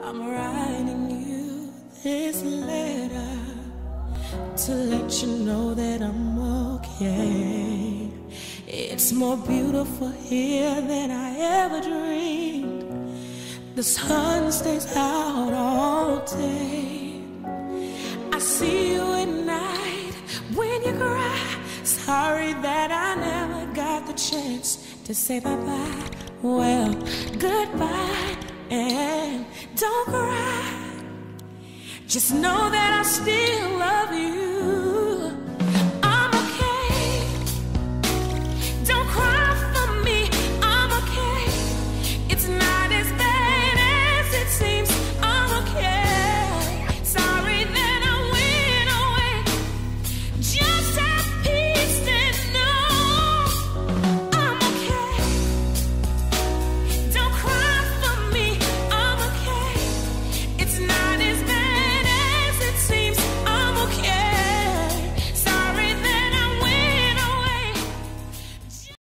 I'm writing you this letter to let you know that I'm okay. It's more beautiful here than I ever dreamed. The sun stays out all day. I see you at night when you cry. Sorry that I never got the chance to say bye-bye. Well, goodbye, and don't cry. Just know that I still love you.